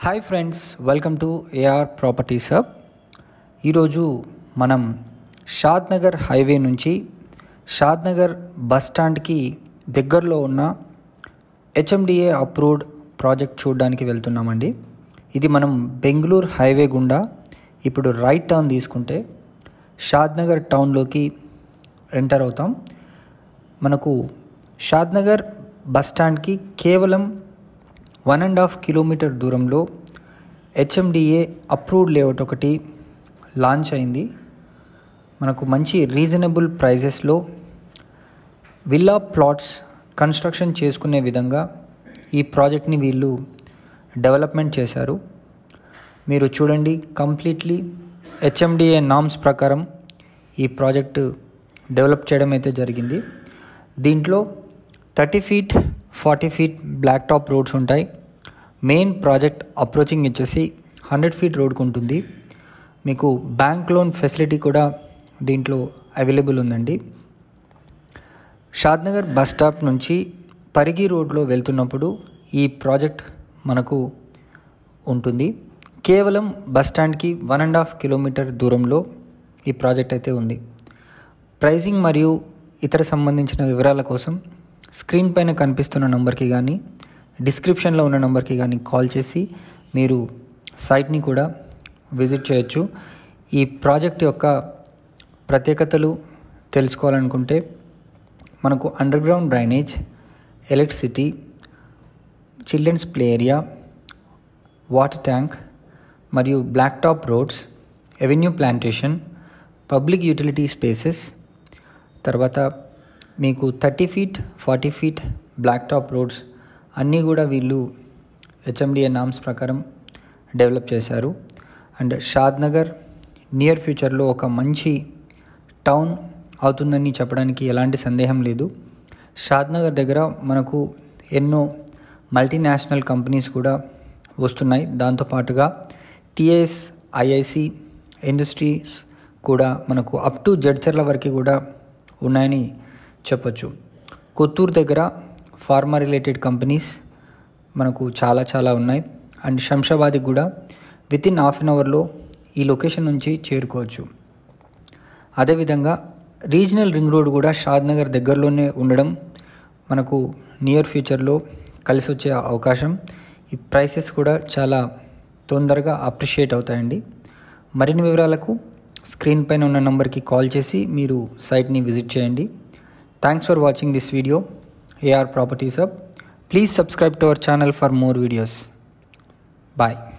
Hi friends, welcome to AR properties hub. ఈరోజు మనం Shadnagar highway నుంచి షాద్నగర్ బస్ స్టాండ్కి దగ్గరలో ఉన్న హెచ్ఎండిఏ అప్రూవ్డ్ ప్రాజెక్ట్ చూడడానికి వెళ్తున్నామండి. ఇది మనం బెంగళూరు హైవే గుండా ఇప్పుడు రైట్ టర్న్ తీసుకుంటే షాద్నగర్ టౌన్లోకి ఎంటర్ అవుతాం. మనకు షాద్నగర్ బస్ స్టాండ్కి కేవలం 1.5 కిలోమీటర్ దూరంలో హెచ్ఎండిఏ అప్రూవ్డ్ లేఅవుట్ ఒకటి లాంచ్ అయింది. మనకు మంచి రీజనబుల్ ప్రైజెస్లో విల్లా ప్లాట్స్ కన్స్ట్రక్షన్ చేసుకునే విధంగా ఈ ప్రాజెక్ట్ని వీళ్ళు డెవలప్మెంట్ చేశారు. మీరు చూడండి, కంప్లీట్లీ హెచ్ఎండిఏ నామ్స్ ప్రకారం ఈ ప్రాజెక్టు డెవలప్ చేయడం అయితే జరిగింది. దీంట్లో 30 feet 40 feet black top roads ఉంటాయి. మెయిన్ ప్రాజెక్ట్ అప్రోచింగ్ వచ్చేసి 100 feet రోడ్కు ఉంటుంది. మీకు బ్యాంక్ లోన్ ఫెసిలిటీ కూడా దీంట్లో అవైలబుల్ ఉందండి. షాద్నగర్ బస్ స్టాప్ నుంచి పరిగి రోడ్లో వెళ్తున్నప్పుడు ఈ ప్రాజెక్ట్ మనకు ఉంటుంది. కేవలం బస్ స్టాండ్కి 1.5 కిలోమీటర్ దూరంలో ఈ ప్రాజెక్ట్ అయితే ఉంది. ప్రైజింగ్ మరియు ఇతర సంబంధించిన వివరాల కోసం స్క్రీన్ పైన కనిపిస్తున్న నంబర్కి కానీ డిస్క్రిప్షన్లో ఉన్న నంబర్కి కానీ కాల్ చేసి మీరు సైట్ని కూడా విజిట్ చేయొచ్చు. ఈ ప్రాజెక్ట్ యొక్క ప్రత్యేకతలు తెలుసుకోవాలనుకుంటే మనకు underground drainage, electricity, children's play area, water tank మరియు black top roads, avenue plantation, public utility spaces, తర్వాత మీకు 30 feet 40 feet black top roads అన్నీ కూడా వీళ్ళు హెచ్ఎండిఏ నామ్స్ ప్రకారం డెవలప్ చేశారు. అండ్ షాద్నగర్ నియర్ ఫ్యూచర్లో ఒక మంచి టౌన్ అవుతుందని చెప్పడానికి ఎలాంటి సందేహం లేదు. షాద్నగర్ దగ్గర మనకు ఎన్నో మల్టీనేషనల్ కంపెనీస్ కూడా వస్తున్నాయి. దాంతోపాటుగా టీఎస్, ఐఐసి ఇండస్ట్రీస్ కూడా మనకు అప్ టు జడ్చర్ల వరకు కూడా ఉన్నాయని చెప్పొచ్చు. కొత్తూరు దగ్గర ఫార్మా రిలేటెడ్ కంపెనీస్ మనకు చాలా ఉన్నాయి. అండ్ శంషాబాద్కి కూడా వితిన్ హాఫ్ అన్ అవర్లో ఈ లొకేషన్ నుంచి చేరుకోవచ్చు. అదేవిధంగా రీజనల్ రింగ్ రోడ్ కూడా షాద్నగర్ దగ్గరలోనే ఉండడం మనకు నియర్ ఫ్యూచర్లో కలిసి వచ్చే అవకాశం. ఈ ప్రైసెస్ కూడా చాలా తొందరగా అప్రిషియేట్ అవుతాయండి. మరిన్ని వివరాలకు స్క్రీన్ పైన ఉన్న నంబర్కి కాల్ చేసి మీరు సైట్ని విజిట్ చేయండి. Thanks for watching this video. AR Properties Hub. Please subscribe to our channel for more videos. Bye.